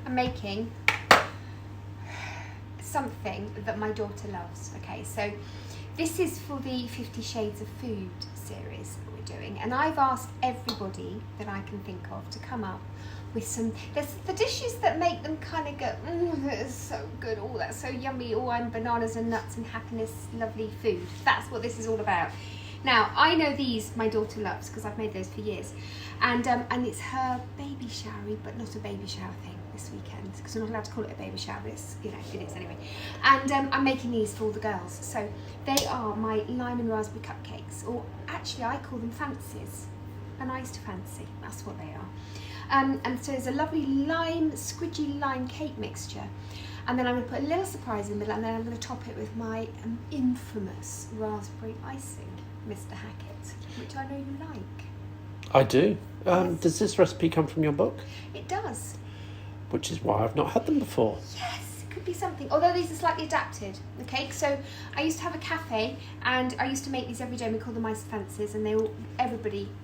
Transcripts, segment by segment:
I'm making something that my daughter loves. Okay, so this is for the 50 Shades of Food series that we're doing, and I've asked everybody that I can think of to come up with some, there's the dishes that make them kind of go, that is so good, oh that's so yummy, oh I'm bananas and nuts and happiness, lovely food. That's what this is all about. Now, I know these my daughter loves because I've made those for years, and it's her baby showery, but not a baby shower thing this weekend, because we're not allowed to call it a baby shower, but it's, you know, it is anyway. And I'm making these for all the girls. So they are my lime and raspberry cupcakes, or actually I call them Fancies, a nice to fancy, that's what they are. And so there's a lovely lime, squidgy lime cake mixture. And then I'm going to put a little surprise in the middle, and then I'm going to top it with my infamous raspberry icing, Mr. Hackett, which I know you like. I do. Yes. Does this recipe come from your book? It does. Which is why I've not had them before. Yes, it could be something. Although these are slightly adapted. Okay, so I used to have a cafe, and I used to make these every day, and we call them Ice Fancies, and they were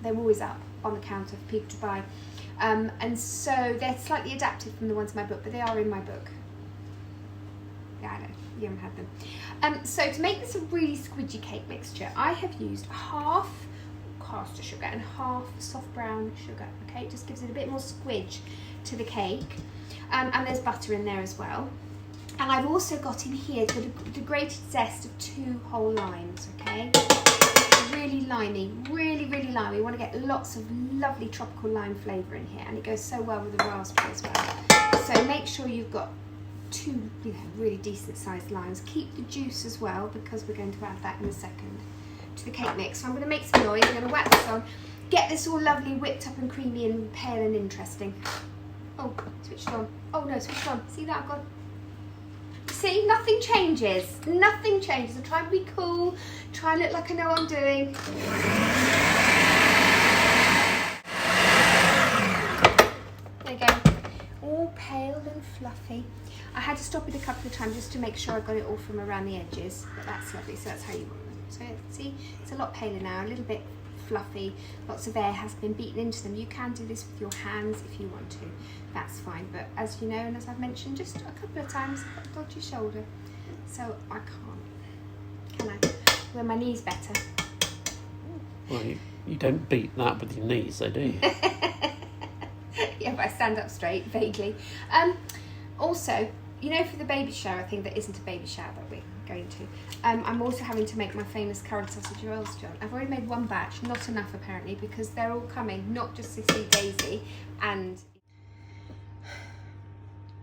always up on the counter for people to buy. And so they're slightly adapted from the ones in my book, but they are in my book. Yeah, I know, you haven't had them. So to make this a really squidgy cake mixture, I have used half caster sugar and half soft brown sugar. Okay, it just gives it a bit more squidge to the cake. And there's butter in there as well. And I've also got in here the grated zest of 2 whole limes, okay? Really limey, really limey. We want to get lots of lovely tropical lime flavour in here, and it goes so well with the raspberry as well. So make sure you've got 2, you know, really decent sized limes. Keep the juice as well, because we're going to add that in a second to the cake mix. So I'm going to make some noise, I'm going to whack this on, get this all lovely whipped up and creamy and pale and interesting. Oh, switched on. Oh no, switched on. See that? I've got... See, nothing changes. Nothing changes. I try and be cool, try and look like I know what I'm doing. There you go. All pale and fluffy. I had to stop it a couple of times just to make sure I got it all from around the edges, but that's lovely, so that's how you want them. So see, it's a lot paler now, a little bit fluffy, lots of air has been beaten into them. You can do this with your hands if you want to, that's fine, but as you know, and as I've mentioned just a couple of times, I've got a dodgy shoulder, so I can't, can I? Well, my knee's better. Well, you don't beat that with your knees, though, do you? Yeah, but I stand up straight, vaguely. Also, you know, for the baby shower thing that isn't a baby shower that we're going to, I'm also having to make my famous currant sausage rolls, John. I've already made 1 batch, not enough apparently, because they're all coming, not just Sissy, Daisy, and...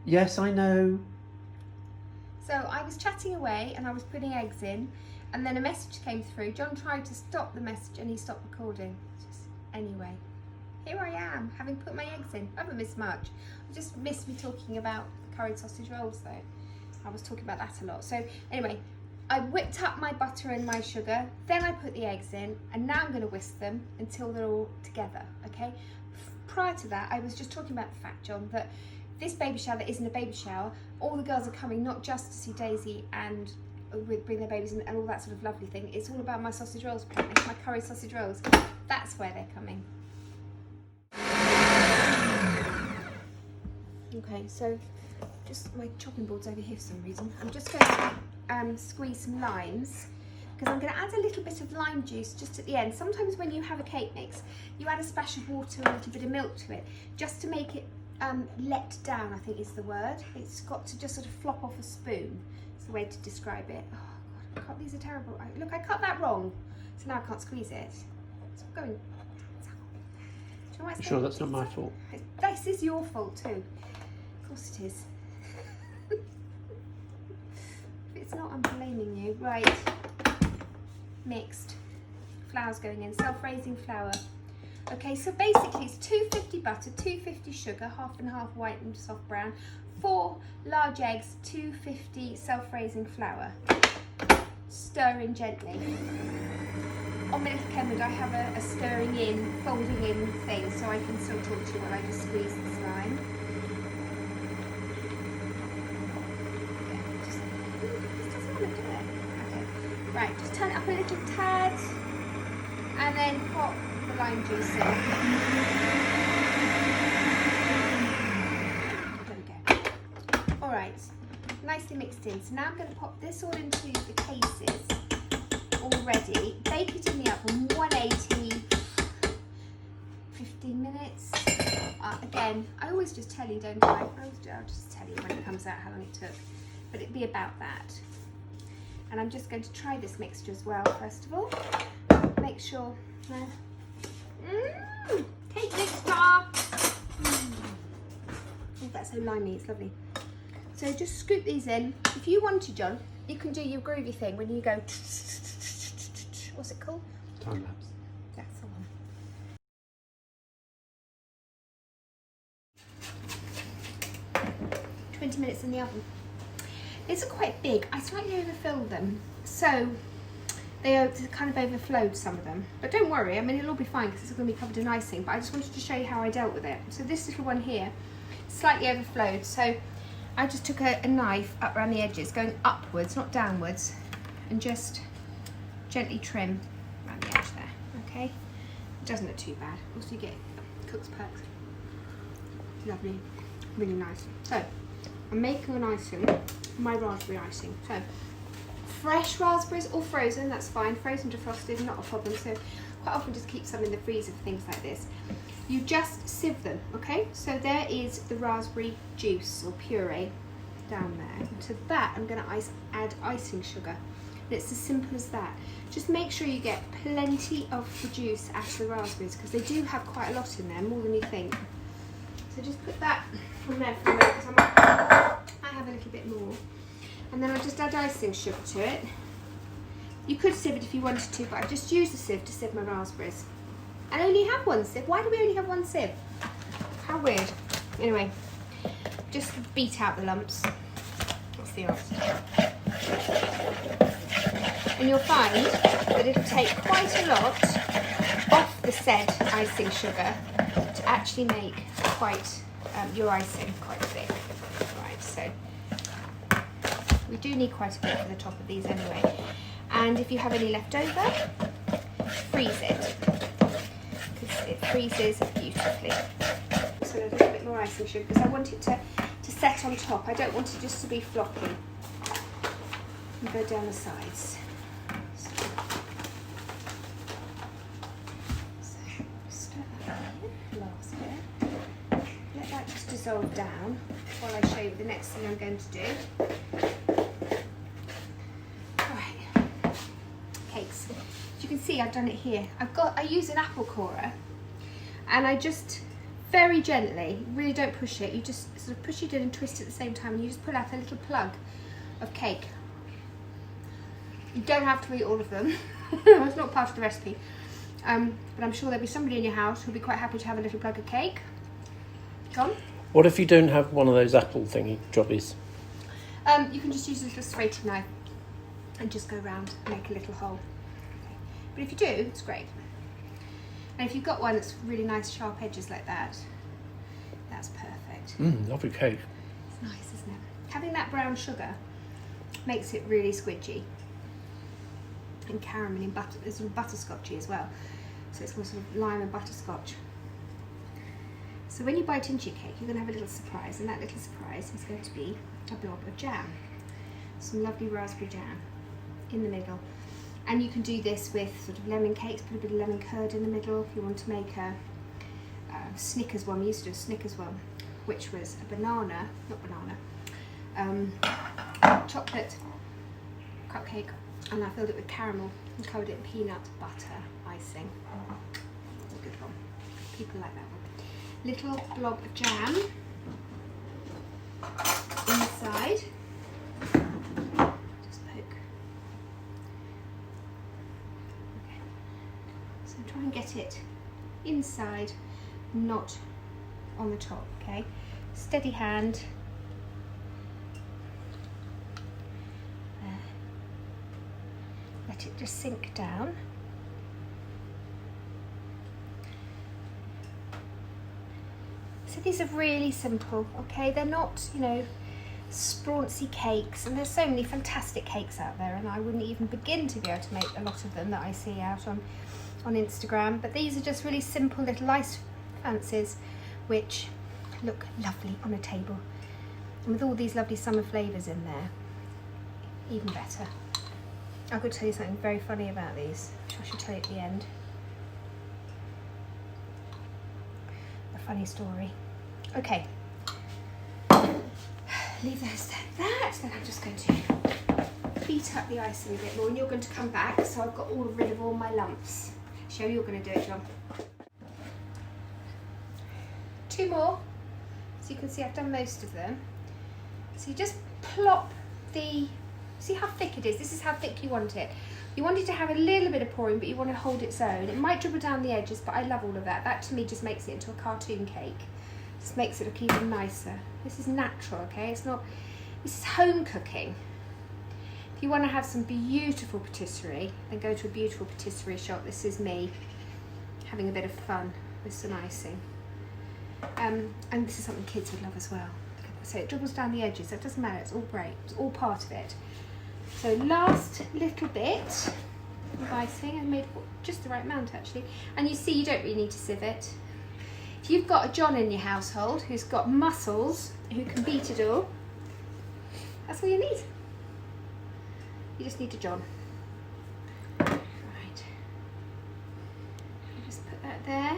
Yes, I know. So I was chatting away and I was putting eggs in, and then a message came through. John tried to stop the message and he stopped recording. Anyway, here I am, having put my eggs in. I haven't missed much. I just missed me talking about the curried sausage rolls though. I was talking about that a lot. So anyway, I whipped up my butter and my sugar, then I put the eggs in, and now I'm going to whisk them until they're all together, okay? Prior to that, I was just talking about the fact, John, that this baby shower that isn't a baby shower, all the girls are coming not just to see Daisy and bring their babies and all that sort of lovely thing. It's all about my sausage rolls, apparently, my curry sausage rolls. That's where they're coming. Okay, so just my chopping board's over here for some reason. I'm just going to squeeze some limes, because I'm going to add a little bit of lime juice just at the end. Sometimes when you have a cake mix, you add a splash of water and a little bit of milk to it, just to make it let down, I think is the word. It's got to just sort of flop off a spoon. It's the way to describe it. Oh God, these are terrible. Look, I cut that wrong, so now I can't squeeze it. It's going. Do you know what Sure, that's not my fault. This is your fault too. Of course it is. If it's not, I'm blaming you. Right. Mixed. Flour's going in. Self-raising flour. Okay, so basically it's 250 butter, 250 sugar, half and half white and soft brown, 4 large eggs, 250 self-raising flour. Stir in gently. On my little Kenwood I have a stirring in, folding in thing, so I can still talk to you while I just squeeze the slime. Yeah, just doesn't want to do it. Okay, right, just turn it up a little tad, and then pop the lime juice in. There we go. mixed in. So now I'm going to pop this all into the cases already. Bake it in the oven, 180, 15 minutes. Again, I always just tell you, don't I? I'll just tell you when it comes out how long it took. But it'd be about that. And I'm just going to try this mixture as well, first of all. Make sure. Cake mixture! Oh, that's so limey, it's lovely. So just scoop these in. If you wanted, John, you can do your groovy thing when you go. What's it called? Time lapse. That's the one. "20 minutes in the oven." These are quite big. I slightly overfilled them, so they kind of overflowed some of them. But don't worry, I mean it'll all be fine because it's going to be covered in icing. But I just wanted to show you how I dealt with it. So this little one here, slightly overflowed. So I just took a knife up around the edges, going upwards, not downwards, and just gently trim around the edge there. Okay, it doesn't look too bad. Also, you get cook's perks. Lovely, really nice. So I'm making an icing, my raspberry icing. So fresh raspberries or frozen, that's fine. Frozen defrosted, not a problem. So quite often just keep some in the freezer for things like this. You just sieve them, okay? So there is the raspberry juice or puree down there. And to that, I'm going to add icing sugar. And it's as simple as that. Just make sure you get plenty of the juice out of the raspberries because they do have quite a lot in there, more than you think. So just put that on there for a minute because I have a little bit more. And then I'll just add icing sugar to it. You could sieve it if you wanted to, but I just used the sieve to sieve my raspberries. I only have one sieve. Why do we only have one sieve? How weird. Anyway, just beat out the lumps. That's the answer. And you'll find that it'll take quite a lot off the said icing sugar to actually make quite your icing quite thick. Right, so we do need quite a bit for the top of these anyway. And if you have any left over, freeze it. Because it freezes beautifully. So a little bit more icing sugar because I want it to set on top. I don't want it just to be floppy and go down the sides. So stir that in, last bit. Let that just dissolve down while I show you the next thing I'm going to do. Right, cakes. As you can see, I've done it here. I use an apple corer, and I just very gently, really don't push it. You just sort of push it in and twist at the same time, and you just pull out a little plug of cake. You don't have to eat all of them. It's not part of the recipe. But I'm sure there'll be somebody in your house who'll be quite happy to have a little plug of cake. John? What if you don't have one of those apple thingy jobbies? You can just use a little serrated knife and just go around and make a little hole. Okay. But if you do, it's great. And if you've got one that's really nice sharp edges like that, that's perfect. Lovely cake. It's nice, isn't it? Having that brown sugar makes it really squidgy. And caramel and butter, it's sort of butterscotchy as well. So it's more sort of lime and butterscotch. So when you bite into your cake, you're going to have a little surprise, and that little surprise is going to be a blob of jam. Some lovely raspberry jam in the middle. And you can do this with sort of lemon cakes, put a bit of lemon curd in the middle if you want to make a Snickers one. We used to do a Snickers one, which was a banana, not banana, chocolate cupcake, and I filled it with caramel and covered it in peanut butter icing. That's a good one. People like that one. Little blob of jam inside. Just poke. Okay. So try and get it inside, not on the top, okay? Steady hand. There. Let it just sink down. So these are really simple, okay? They're not, you know, sprawncy cakes, and there's so many fantastic cakes out there, and I wouldn't even begin to be able to make a lot of them that I see out on Instagram. But these are just really simple little ice fancies, which look lovely on a table, and with all these lovely summer flavours in there. even better. I'm going to tell you something very funny about these, which I should tell you at the end. A funny story. Okay. Leave those there. Then I'm just going to beat up the icing a bit more, and you're going to come back so I've got rid of all my lumps. Show you're going to do it, John. 2 more. So you can see I've done most of them. So you just plop the, see how thick it is? This is how thick you want it. You want it to have a little bit of pouring, but you want to hold its own. It might dribble down the edges, but I love all of that. That to me just makes it into a cartoon cake. Just makes it look even nicer. This is natural, okay? It's not, this is home cooking. If you want to have some beautiful patisserie, then go to a beautiful patisserie shop. This is me having a bit of fun with some icing. And this is something kids would love as well. So it dribbles down the edges, so it doesn't matter, it's all great, it's all part of it. So last little bit of icing, I made just the right amount actually. And you see you don't really need to sieve it. If you've got a John in your household who's got muscles, who can beat it all, that's all you need. You just need a John. Right. Just put that there.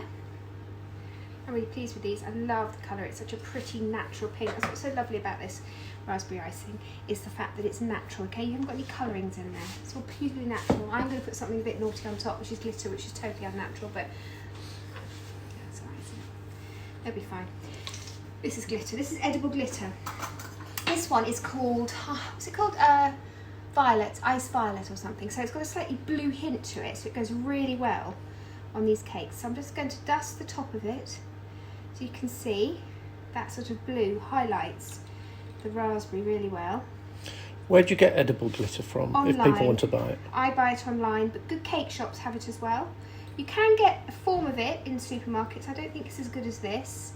I'm really pleased with these. I love the colour. It's such a pretty natural pink. That's what's so lovely about this raspberry icing, is the fact that it's natural, okay? You haven't got any colourings in there. It's all purely natural. I'm going to put something a bit naughty on top, which is glitter, which is totally unnatural, but that's alright, isn't it? They'll be fine. This is glitter. This is edible glitter. This one is called, what's it called? Violet, ice violet or something. So it's got a slightly blue hint to it, so it goes really well on these cakes. So I'm just going to dust the top of it. So you can see that sort of blue highlights the raspberry really well. Where do you get edible glitter from? Online. If people want to buy it? I buy it online, but good cake shops have it as well. You can get a form of it in supermarkets. I don't think it's as good as this.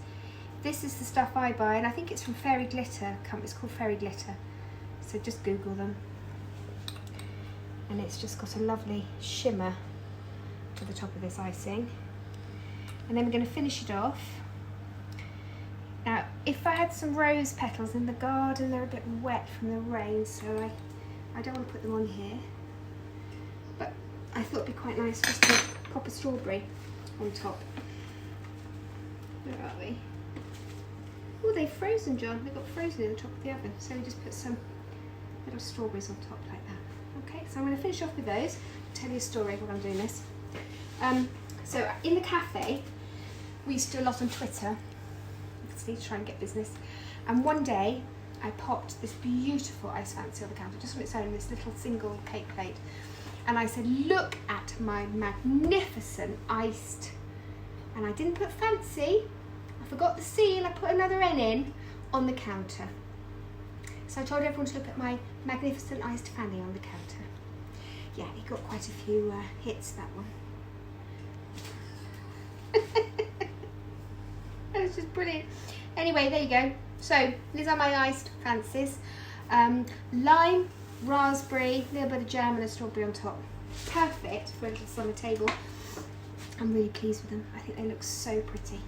This is the stuff I buy, and I think it's from Fairy Glitter. It's called Fairy Glitter. So just Google them. And it's just got a lovely shimmer to the top of this icing. And then we're going to finish it off. Now, if I had some rose petals in the garden, they're a bit wet from the rain, so I don't want to put them on here. But I thought it'd be quite nice just to pop a strawberry on top. Where are we? Oh, they've frozen, John. They got frozen in the top of the oven. So we just put some little strawberries on top like that. Okay, so I'm going to finish off with those. I'll tell you a story while I'm doing this. So in the cafe, we used to do a lot on Twitter. To try and get business, and one day I popped this beautiful ice fancy on the counter just on its own, this little single cake plate, and I said, look at my magnificent iced, and I didn't put fancy, I forgot the C and I put another N in on the counter. So I told everyone to look at my magnificent iced fanny on the counter. Yeah, it got quite a few hits, that one. It's just brilliant. Anyway, there you go. So these are my iced fancies. Lime, raspberry, a little bit of jam and a strawberry on top. Perfect for a little summer table. I'm really pleased with them. I think they look so pretty.